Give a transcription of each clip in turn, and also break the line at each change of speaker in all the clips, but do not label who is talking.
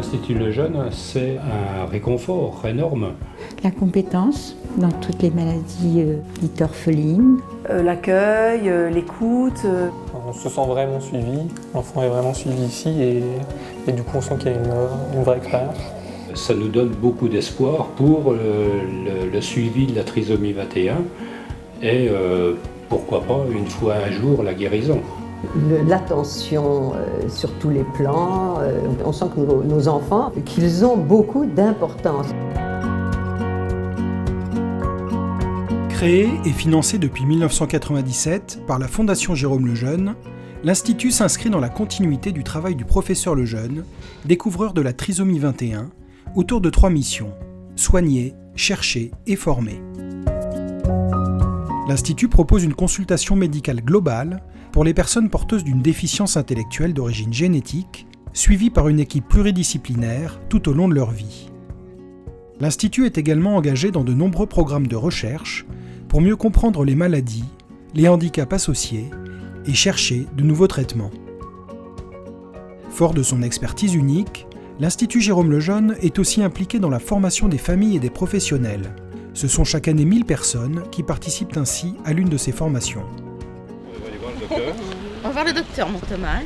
l'Institut Lejeune, c'est un réconfort énorme.
La compétence dans toutes les maladies dites orphelines.
L'accueil, l'écoute.
On se sent vraiment suivi, l'enfant est vraiment suivi ici et du coup on sent qu'il y a une vraie expérience.
Ça nous donne beaucoup d'espoir pour le suivi de la trisomie 21 et pourquoi pas une fois un jour la guérison.
L'attention sur tous les plans, on sent que nos enfants, qu'ils ont beaucoup d'importance.
Créé et financé depuis 1997 par la Fondation Jérôme Lejeune, l'Institut s'inscrit dans la continuité du travail du professeur Lejeune, découvreur de la trisomie 21, autour de 3 missions: soigner, chercher et former. L'Institut propose une consultation médicale globale pour les personnes porteuses d'une déficience intellectuelle d'origine génétique, suivies par une équipe pluridisciplinaire tout au long de leur vie. L'Institut est également engagé dans de nombreux programmes de recherche pour mieux comprendre les maladies, les handicaps associés et chercher de nouveaux traitements. Fort de son expertise unique, l'Institut Jérôme Lejeune est aussi impliqué dans la formation des familles et des professionnels. Ce sont chaque année 1000 personnes qui participent ainsi à l'une de ces formations.
On va voir le docteur, mon Thomas.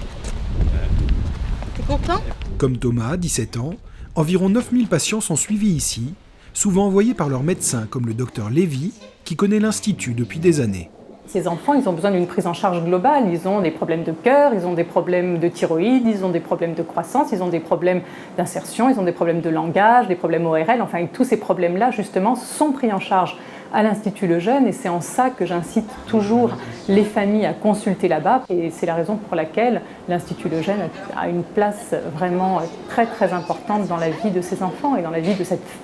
T'es content ?
Comme Thomas, 17 ans, environ 9000 patients sont suivis ici, souvent envoyés par leurs médecins comme le docteur Lévy, qui connaît l'Institut depuis des années.
Ces enfants, ils ont besoin d'une prise en charge globale. Ils ont des problèmes de cœur, ils ont des problèmes de thyroïde, ils ont des problèmes de croissance, ils ont des problèmes d'insertion, ils ont des problèmes de langage, des problèmes ORL. Enfin, tous ces problèmes-là, justement, sont pris en charge à l'Institut Lejeune et c'est en ça que j'incite toujours les familles à consulter là-bas. Et c'est la raison pour laquelle l'Institut Lejeune a une place vraiment très très importante dans la vie de ces enfants et dans la vie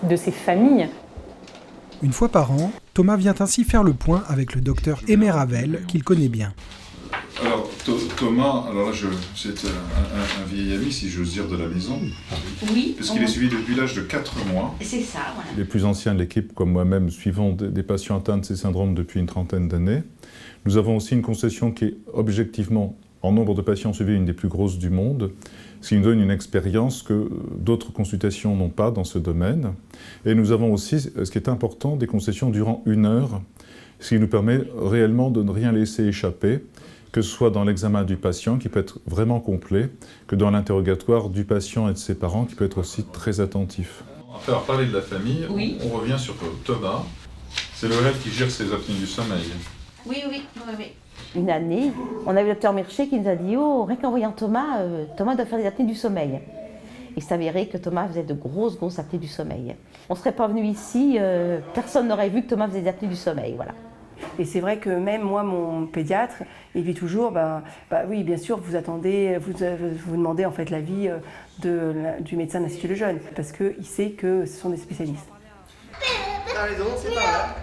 de ces familles.
Une fois par an, Thomas vient ainsi faire le point avec le docteur Aimé Ravel, qu'il connaît bien.
Alors Thomas, alors là, c'est un vieil ami, si j'ose dire, de la maison.
Oui.
Puisqu'il est suivi depuis l'âge de 4 mois.
C'est ça, voilà.
Les plus anciens de l'équipe, comme moi-même, suivons des patients atteints de ces syndromes depuis une trentaine d'années. Nous avons aussi une concession qui est objectivement, en nombre de patients suivis, une des plus grosses du monde, ce qui nous donne une expérience que d'autres consultations n'ont pas dans ce domaine. Et nous avons aussi, ce qui est important, des concessions durant 1 heure, ce qui nous permet réellement de ne rien laisser échapper, que ce soit dans l'examen du patient, qui peut être vraiment complet, que dans l'interrogatoire du patient et de ses parents, qui peut être aussi très attentif. Après avoir parlé de la famille,
oui.
On revient sur Thomas. C'est le qui gère ses apnées du sommeil.
Oui.
Une année, on a eu le docteur Mirchet qui nous a dit « Oh, rien qu'en voyant Thomas, Thomas doit faire des apnées du sommeil ». Il s'avérait que Thomas faisait de grosses apnées du sommeil. On ne serait pas venu ici, personne n'aurait vu que Thomas faisait des apnées du sommeil, voilà.
Et c'est vrai que même moi, mon pédiatre, il dit toujours, oui, bien sûr, vous attendez, vous demandez en fait l'avis du médecin de l'Institut Lejeune, parce qu'il sait que ce sont des spécialistes.
T'as raison, c'est pas là.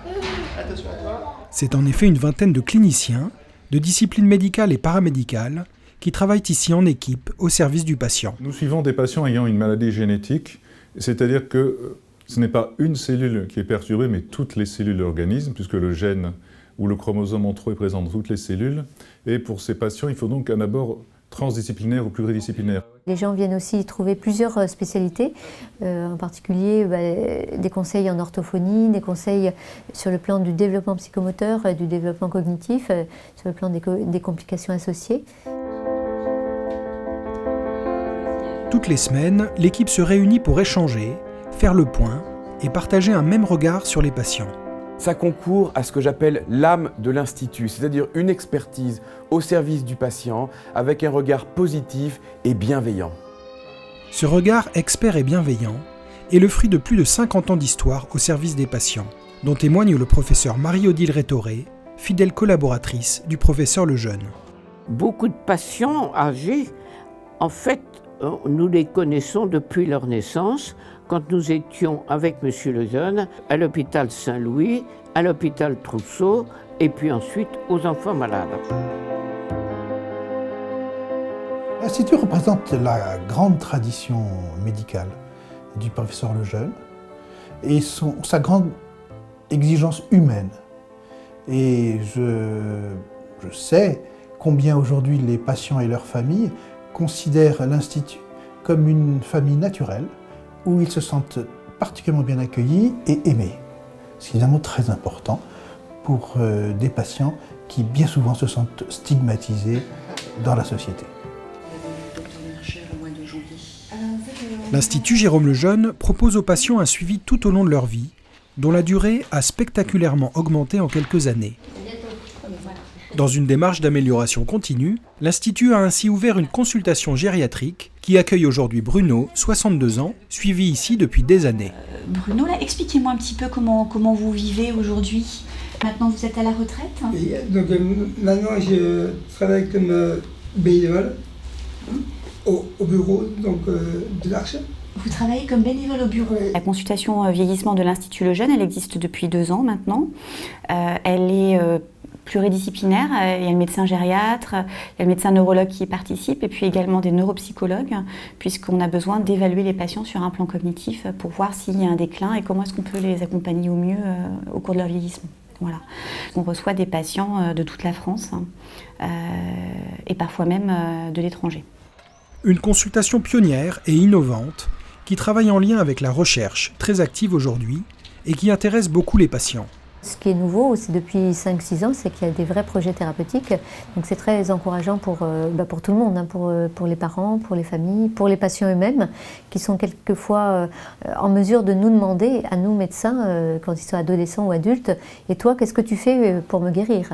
Attention à toi.
C'est en effet une vingtaine de cliniciens, de disciplines médicales et paramédicales, qui travaillent ici en équipe au service du patient.
Nous suivons des patients ayant une maladie génétique, c'est-à-dire que ce n'est pas une cellule qui est perturbée, mais toutes les cellules de l'organisme, puisque le gène ou le chromosome en trop est présent dans toutes les cellules. Et pour ces patients, il faut donc un abord transdisciplinaire ou pluridisciplinaire.
Les gens viennent aussi trouver plusieurs spécialités, en particulier des conseils en orthophonie, des conseils sur le plan du développement psychomoteur, du développement cognitif, sur le plan des complications associées.
Toutes les semaines, l'équipe se réunit pour échanger, faire le point et partager un même regard sur les patients.
Ça concourt à ce que j'appelle l'âme de l'Institut, c'est-à-dire une expertise au service du patient avec un regard positif et bienveillant.
Ce regard expert et bienveillant est le fruit de plus de 50 ans d'histoire au service des patients, dont témoigne le professeur Marie-Odile Rétoré, fidèle collaboratrice du professeur Lejeune.
Beaucoup de patients âgés, en fait, nous les connaissons depuis leur naissance, quand nous étions avec M. Lejeune à l'hôpital Saint-Louis, à l'hôpital Trousseau, et puis ensuite aux enfants malades.
L'Institut représente la grande tradition médicale du professeur Lejeune et sa grande exigence humaine. Et je sais combien aujourd'hui les patients et leurs familles considèrent l'Institut comme une famille naturelle où ils se sentent particulièrement bien accueillis et aimés. C'est évidemment très important pour des patients qui bien souvent se sentent stigmatisés dans la société.
L'Institut Jérôme Lejeune propose aux patients un suivi tout au long de leur vie, dont la durée a spectaculairement augmenté en quelques années. Dans une démarche d'amélioration continue, l'Institut a ainsi ouvert une consultation gériatrique qui accueille aujourd'hui Bruno, 62 ans, suivi ici depuis des années.
Bruno, là, expliquez-moi un petit peu comment vous vivez aujourd'hui. Maintenant, vous êtes à la retraite.
Oui, donc maintenant, je travaille comme bénévole au bureau de l'Arche.
Vous travaillez comme bénévole au bureau. La consultation vieillissement de l'Institut Lejeune, elle existe depuis 2 ans maintenant. Elle est pluridisciplinaire. Il y a le médecin gériatre, il y a le médecin neurologue qui y participe, et puis également des neuropsychologues, puisqu'on a besoin d'évaluer les patients sur un plan cognitif pour voir s'il y a un déclin et comment est-ce qu'on peut les accompagner au mieux au cours de leur vieillissement. Voilà. On reçoit des patients de toute la France et parfois même de l'étranger.
Une consultation pionnière et innovante qui travaille en lien avec la recherche, très active aujourd'hui, et qui intéresse beaucoup les patients.
Ce qui est nouveau aussi depuis 5-6 ans, c'est qu'il y a des vrais projets thérapeutiques. Donc c'est très encourageant pour tout le monde, hein, pour les parents, pour les familles, pour les patients eux-mêmes, qui sont quelquefois en mesure de nous demander, à nous médecins, quand ils sont adolescents ou adultes, « Et toi, qu'est-ce que tu fais pour me guérir ?»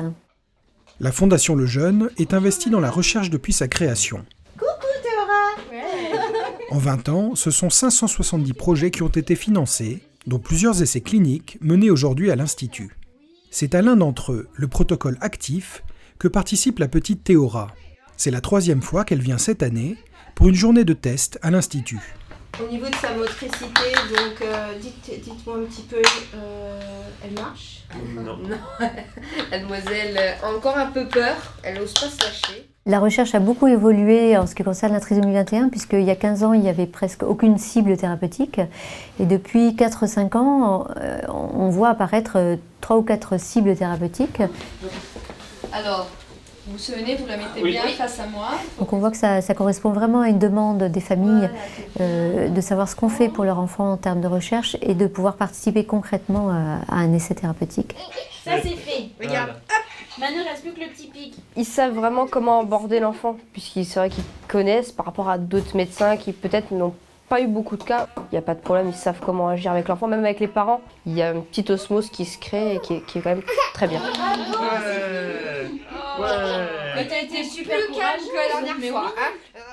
La Fondation Lejeune est investie dans la recherche depuis sa création. En 20 ans, ce sont 570 projets qui ont été financés, dont plusieurs essais cliniques menés aujourd'hui à l'Institut. C'est à l'un d'entre eux, le protocole actif, que participe la petite Théora. C'est la 3e fois qu'elle vient cette année pour une journée de test à l'Institut.
Au niveau de sa motricité, donc dites-moi un petit peu, elle marche? Non. Mademoiselle a encore un peu peur, elle n'ose pas se lâcher.
La recherche a beaucoup évolué en ce qui concerne la trisomie 21, puisqu'il y a 15 ans, il n'y avait presque aucune cible thérapeutique. Et depuis 4-5 ans, on voit apparaître 3 ou 4 cibles thérapeutiques.
Alors, vous vous souvenez, vous la mettez bien face à moi.
Donc on voit que ça correspond vraiment à une demande des familles de savoir ce qu'on fait pour leur enfant en termes de recherche et de pouvoir participer concrètement à un essai thérapeutique.
Ça c'est fait, regarde, hop. Maintenant il ne reste plus que le petit pic.
Ils savent vraiment comment aborder l'enfant, puisqu'il c'est vrai qu'ils connaissent par rapport à d'autres médecins qui peut-être n'ont pas eu beaucoup de cas. Il n'y a pas de problème, ils savent comment agir avec l'enfant, même avec les parents. Il y a une petite osmose qui se crée et qui est quand même très bien.
Mais t'as été super courageuse que la dernière fois.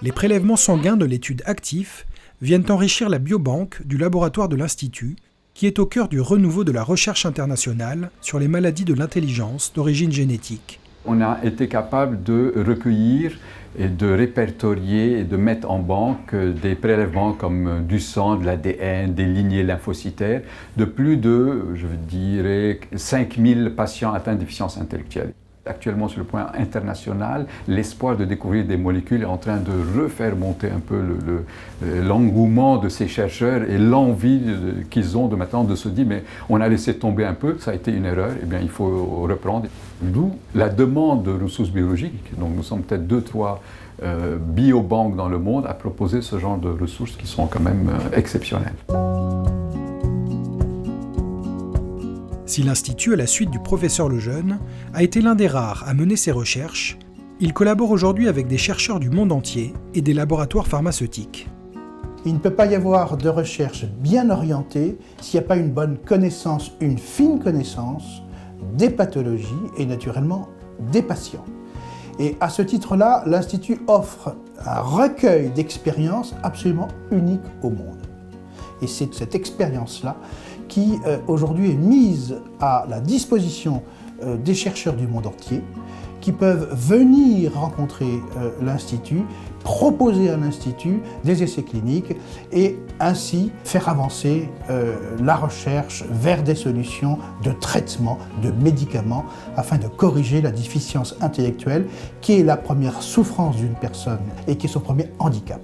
Les prélèvements sanguins de l'étude actif viennent enrichir la biobanque du laboratoire de l'Institut, qui est au cœur du renouveau de la recherche internationale sur les maladies de l'intelligence d'origine génétique.
On a été capable de recueillir et de répertorier et de mettre en banque des prélèvements comme du sang, de l'ADN, des lignées lymphocytaires de plus de, je dirais, 5000 patients atteints de déficience intellectuelle. Actuellement, sur le point international, l'espoir de découvrir des molécules est en train de refaire monter un peu l'engouement de ces chercheurs et l'envie qu'ils ont de maintenant de se dire mais on a laissé tomber un peu, ça a été une erreur, et bien il faut reprendre. D'où la demande de ressources biologiques. Donc nous sommes peut-être 2-3 biobanques dans le monde à proposer ce genre de ressources qui sont quand même exceptionnelles.
Si l'Institut, à la suite du professeur Lejeune, a été l'un des rares à mener ses recherches, il collabore aujourd'hui avec des chercheurs du monde entier et des laboratoires pharmaceutiques.
Il ne peut pas y avoir de recherche bien orientée s'il n'y a pas une bonne connaissance, une fine connaissance des pathologies et naturellement des patients. Et à ce titre-là, l'Institut offre un recueil d'expériences absolument unique au monde. Et c'est cette expérience-là qui aujourd'hui est mise à la disposition des chercheurs du monde entier, qui peuvent venir rencontrer l'Institut, proposer à l'Institut des essais cliniques et ainsi faire avancer la recherche vers des solutions de traitement, de médicaments, afin de corriger la déficience intellectuelle qui est la première souffrance d'une personne et qui est son premier handicap.